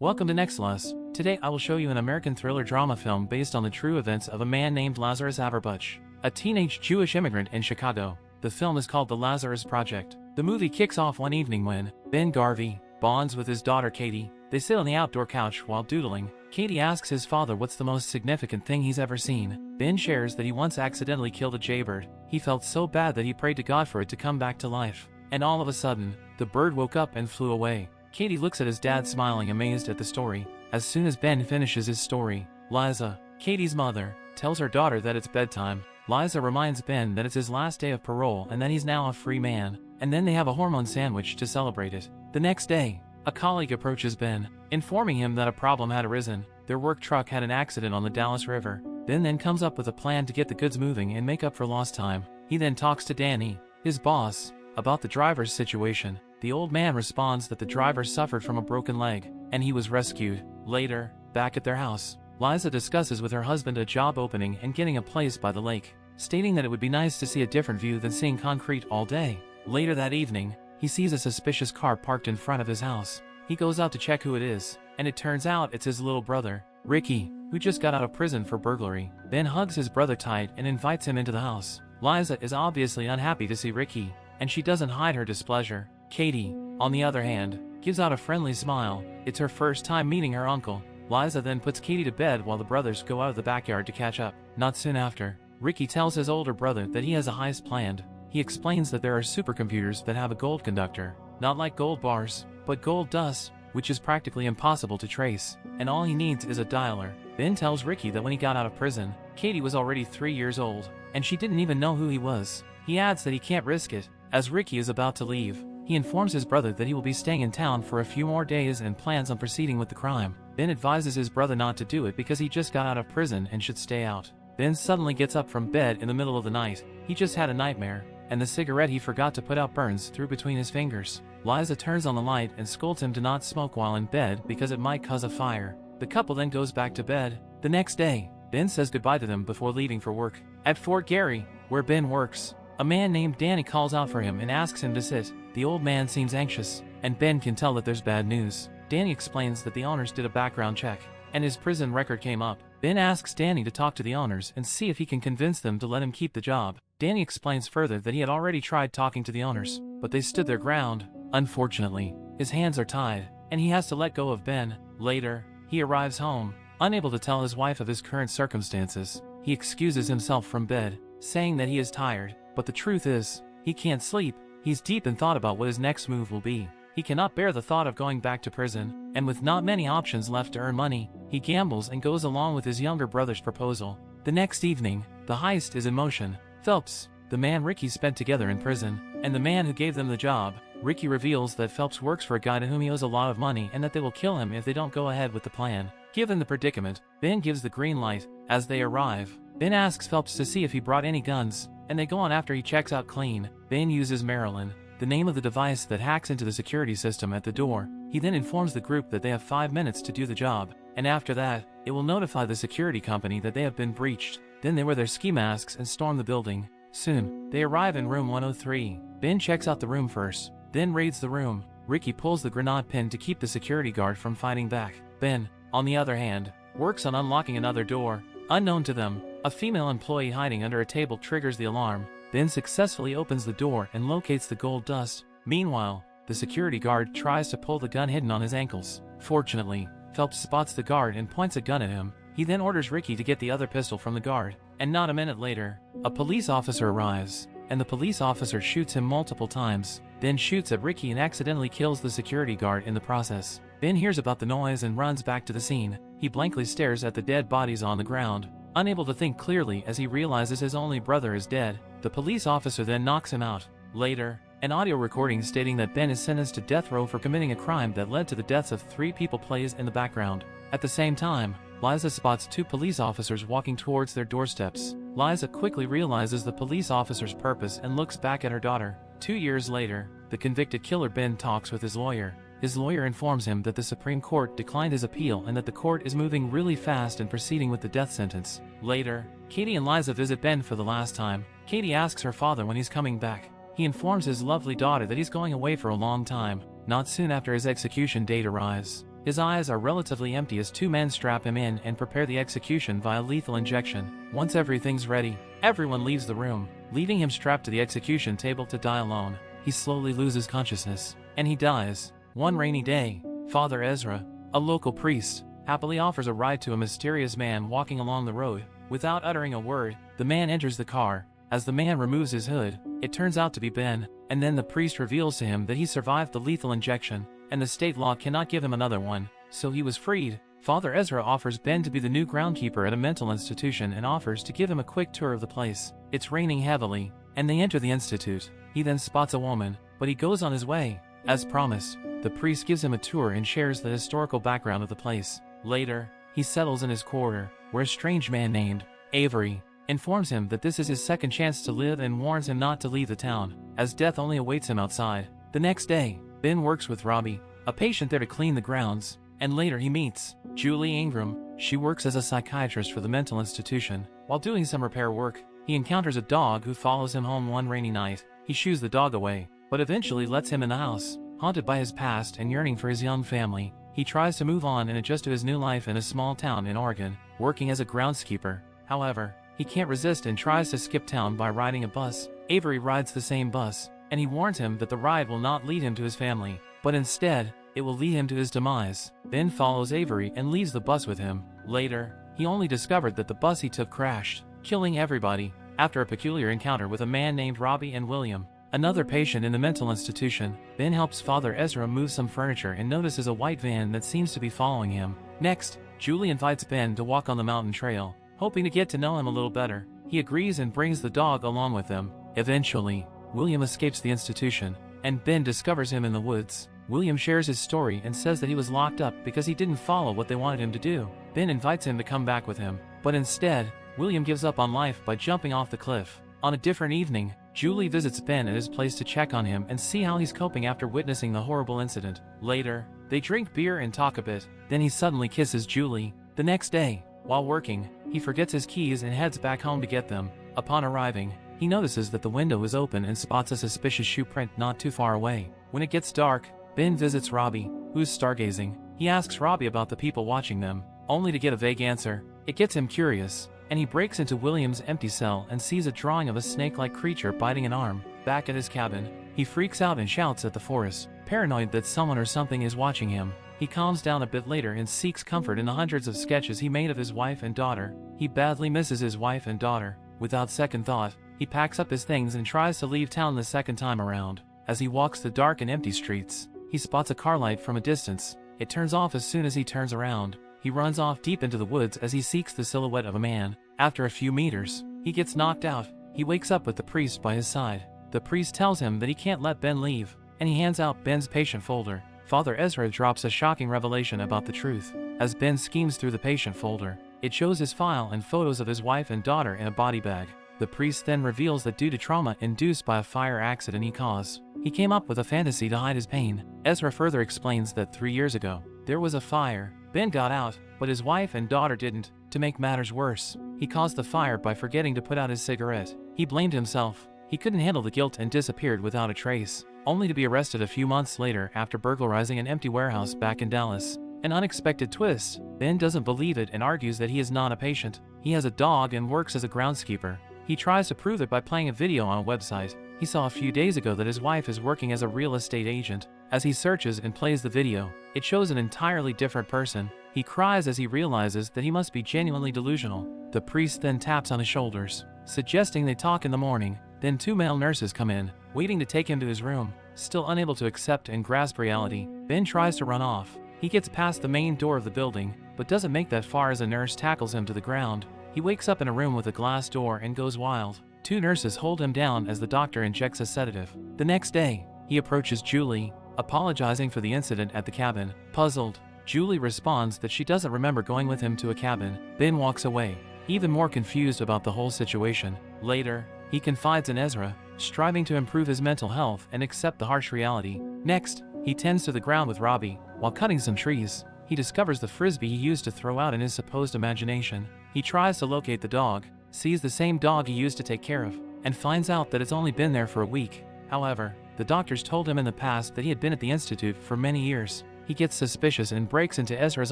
Welcome to Nextless. Today I will show you an American thriller drama film based on the true events of a man named Lazarus Averbuch, a teenage Jewish immigrant in Chicago. The film is called The Lazarus Project. The movie kicks off one evening when Ben Garvey bonds with his daughter Katie. They sit on the outdoor couch while doodling. Katie asks his father what's the most significant thing he's ever seen. Ben shares that he once accidentally killed a jaybird. He felt so bad that he prayed to God for it to come back to life. And all of a sudden, the bird woke up and flew away. Katie looks at his dad smiling, amazed at the story. As soon as Ben finishes his story, Liza, Katie's mother, tells her daughter that it's bedtime. Liza reminds Ben that it's his last day of parole and that he's now a free man, and then they have a hormone sandwich to celebrate it. The next day, a colleague approaches Ben, informing him that a problem had arisen. Their work truck had an accident on the Dallas River. Ben then comes up with a plan to get the goods moving and make up for lost time. He then talks to Danny, his boss, about the driver's situation. The old man responds that the driver suffered from a broken leg, and he was rescued. Later, back at their house, Liza discusses with her husband a job opening and getting a place by the lake, stating that it would be nice to see a different view than seeing concrete all day. Later that evening, he sees a suspicious car parked in front of his house. He goes out to check who it is, and it turns out it's his little brother, Ricky, who just got out of prison for burglary. Ben hugs his brother tight and invites him into the house. Liza is obviously unhappy to see Ricky, and she doesn't hide her displeasure. Katie, on the other hand, gives out a friendly smile. It's her first time meeting her uncle. Liza then puts Katie to bed while the brothers go out of the backyard to catch up. Not soon after, Ricky tells his older brother that he has a heist planned. He explains that there are supercomputers that have a gold conductor, not like gold bars, but gold dust, which is practically impossible to trace, and all he needs is a dialer. Ben tells Ricky that when he got out of prison, Katie was already 3 years old, and she didn't even know who he was. He adds that he can't risk it, as Ricky is about to leave. He informs his brother that he will be staying in town for a few more days and plans on proceeding with the crime. Ben advises his brother not to do it because he just got out of prison and should stay out. Ben suddenly gets up from bed in the middle of the night. He just had a nightmare, and the cigarette he forgot to put out burns through between his fingers. Liza turns on the light and scolds him to not smoke while in bed because it might cause a fire. The couple then goes back to bed. The next day, Ben says goodbye to them before leaving for work. At Fort Gary, where Ben works, a man named Danny calls out for him and asks him to sit. The old man seems anxious, and Ben can tell that there's bad news. Danny explains that the owners did a background check, and his prison record came up. Ben asks Danny to talk to the owners and see if he can convince them to let him keep the job. Danny explains further that he had already tried talking to the owners, but they stood their ground. Unfortunately, his hands are tied, and he has to let go of Ben. Later, he arrives home, unable to tell his wife of his current circumstances. He excuses himself from bed, saying that he is tired, but the truth is, he can't sleep. He's deep in thought about what his next move will be. He cannot bear the thought of going back to prison, and with not many options left to earn money, he gambles and goes along with his younger brother's proposal. The next evening, the heist is in motion. Phelps, the man Ricky spent together in prison, and the man who gave them the job. Ricky reveals that Phelps works for a guy to whom he owes a lot of money and that they will kill him if they don't go ahead with the plan. Given the predicament, Ben gives the green light. As they arrive, Ben asks Phelps to see if he brought any guns, and they go on after he checks out clean. Ben uses Marilyn, the name of the device that hacks into the security system at the door. He then informs the group that they have 5 minutes to do the job, and after that, it will notify the security company that they have been breached. Then they wear their ski masks and storm the building. Soon, they arrive in room 103. Ben checks out the room first, then raids the room. Ricky pulls the grenade pin to keep the security guard from fighting back. Ben, on the other hand, works on unlocking another door. Unknown to them, a female employee hiding under a table triggers the alarm. Ben successfully opens the door and locates the gold dust. Meanwhile, the security guard tries to pull the gun hidden on his ankles. Fortunately, Phelps spots the guard and points a gun at him. He then orders Ricky to get the other pistol from the guard. And not a minute later, a police officer arrives, and the police officer shoots him multiple times, then shoots at Ricky and accidentally kills the security guard in the process. Ben hears about the noise and runs back to the scene. He blankly stares at the dead bodies on the ground, unable to think clearly as he realizes his only brother is dead. The police officer then knocks him out. Later, an audio recording stating that Ben is sentenced to death row for committing a crime that led to the deaths of 3 people plays in the background. At the same time, Liza spots 2 police officers walking towards their doorsteps. Liza quickly realizes the police officer's purpose and looks back at her daughter. 2 years later, the convicted killer Ben talks with his lawyer. His lawyer informs him that the Supreme Court declined his appeal and that the court is moving really fast and proceeding with the death sentence. Later, Katie and Liza visit Ben for the last time. Katie asks her father when he's coming back. He informs his lovely daughter that he's going away for a long time. Not soon after his execution date arrives, His eyes are relatively empty as two men strap him in and prepare the execution via lethal injection. Once everything's ready, everyone leaves the room, leaving him strapped to the execution table to die alone. He slowly loses consciousness, and he dies. One rainy day, Father Ezra, a local priest, happily offers a ride to a mysterious man walking along the road. Without uttering a word, the man enters the car. As the man removes his hood, it turns out to be Ben, and then the priest reveals to him that he survived the lethal injection, and the state law cannot give him another one, so he was freed. Father Ezra offers Ben to be the new groundkeeper at a mental institution and offers to give him a quick tour of the place. It's raining heavily, and they enter the institute. He then spots a woman, but he goes on his way. As promised, the priest gives him a tour and shares the historical background of the place. Later, he settles in his quarter, where a strange man named Avery informs him that this is his second chance to live and warns him not to leave the town, as death only awaits him outside. The next day, Ben works with Robbie, a patient there to clean the grounds, and later he meets Julie Ingram. She works as a psychiatrist for the mental institution. While doing some repair work, he encounters a dog who follows him home one rainy night. He shoos the dog away, but eventually lets him in the house. Haunted by his past and yearning for his young family, he tries to move on and adjust to his new life in a small town in Oregon, working as a groundskeeper. However, he can't resist and tries to skip town by riding a bus. Avery rides the same bus, and he warns him that the ride will not lead him to his family, but instead, it will lead him to his demise. Ben follows Avery and leaves the bus with him. Later, he only discovered that the bus he took crashed, killing everybody. After a peculiar encounter with a man named Robbie and William, another patient in the mental institution, Ben helps Father Ezra move some furniture and notices a white van that seems to be following him. Next, Julie invites Ben to walk on the mountain trail, hoping to get to know him a little better. He agrees and brings the dog along with him. Eventually, William escapes the institution, and Ben discovers him in the woods. William shares his story and says that he was locked up because he didn't follow what they wanted him to do. Ben invites him to come back with him, but instead, William gives up on life by jumping off the cliff. On a different evening, Julie visits Ben at his place to check on him and see how he's coping after witnessing the horrible incident. Later, they drink beer and talk a bit, then he suddenly kisses Julie. The next day, while working, he forgets his keys and heads back home to get them. Upon arriving, he notices that the window is open and spots a suspicious shoe print not too far away. When it gets dark, Ben visits Robbie, who's stargazing. He asks Robbie about the people watching them, only to get a vague answer. It gets him curious, and he breaks into William's empty cell and sees a drawing of a snake-like creature biting an arm. Back at his cabin, he freaks out and shouts at the forest, paranoid that someone or something is watching him. He calms down a bit later and seeks comfort in the hundreds of sketches he made of his wife and daughter. He badly misses his wife and daughter. Without second thought, he packs up his things and tries to leave town the second time around. As he walks the dark and empty streets, he spots a car light from a distance. It turns off as soon as he turns around. He runs off deep into the woods as he seeks the silhouette of a man. After a few meters, he gets knocked out. He wakes up with the priest by his side. The priest tells him that he can't let Ben leave, and he hands out Ben's patient folder. Father Ezra drops a shocking revelation about the truth. As Ben schemes through the patient folder, it shows his file and photos of his wife and daughter in a body bag. The priest then reveals that due to trauma induced by a fire accident he caused, he came up with a fantasy to hide his pain. Ezra further explains that 3 years ago, there was a fire. Ben got out, but his wife and daughter didn't. To make matters worse, he caused the fire by forgetting to put out his cigarette. He blamed himself. He couldn't handle the guilt and disappeared without a trace, only to be arrested a few months later after burglarizing an empty warehouse back in Dallas. An unexpected twist. Ben doesn't believe it and argues that he is not a patient. He has a dog and works as a groundskeeper. He tries to prove it by playing a video on a website he saw a few days ago that his wife is working as a real estate agent. As he searches and plays the video, it shows an entirely different person. He cries as he realizes that he must be genuinely delusional. The priest then taps on his shoulders, suggesting they talk in the morning. Then two male nurses come in, waiting to take him to his room. Still unable to accept and grasp reality, Ben tries to run off. He gets past the main door of the building, but doesn't make that far as a nurse tackles him to the ground. He wakes up in a room with a glass door and goes wild. Two nurses hold him down as the doctor injects a sedative. The next day, he approaches Julie, apologizing for the incident at the cabin. Puzzled, Julie responds that she doesn't remember going with him to a cabin. Ben walks away, even more confused about the whole situation. Later, he confides in Ezra, striving to improve his mental health and accept the harsh reality. Next, he tends to the ground with Robbie. While cutting some trees, he discovers the frisbee he used to throw out in his supposed imagination. He tries to locate the dog, sees the same dog he used to take care of, and finds out that it's only been there for a week. However, the doctors told him in the past that he had been at the institute for many years. He gets suspicious and breaks into Ezra's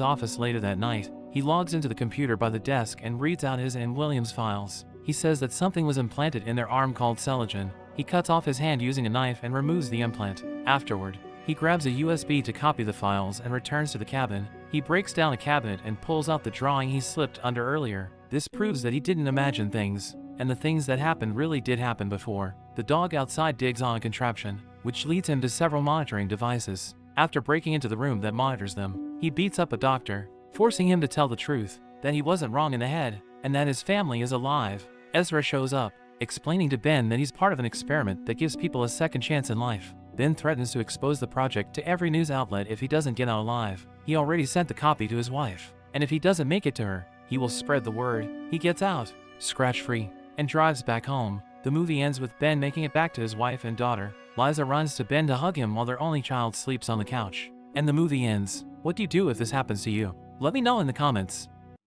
office later that night. He logs into the computer by the desk and reads out his and William's files. He says that something was implanted in their arm called Celagen. He cuts off his hand using a knife and removes the implant. Afterward, he grabs a USB to copy the files and returns to the cabin. He breaks down a cabinet and pulls out the drawing he slipped under earlier. This proves that he didn't imagine things, and the things that happened really did happen before. The dog outside digs on a contraption, which leads him to several monitoring devices. After breaking into the room that monitors them, he beats up a doctor, forcing him to tell the truth, that he wasn't wrong in the head, and that his family is alive. Ezra shows up, explaining to Ben that he's part of an experiment that gives people a second chance in life. Ben threatens to expose the project to every news outlet if he doesn't get out alive. He already sent the copy to his wife, and if he doesn't make it to her, he will spread the word. He gets out, scratch-free, and drives back home. The movie ends with Ben making it back to his wife and daughter. Liza runs to Ben to hug him while their only child sleeps on the couch. And the movie ends. What do you do if this happens to you? Let me know in the comments.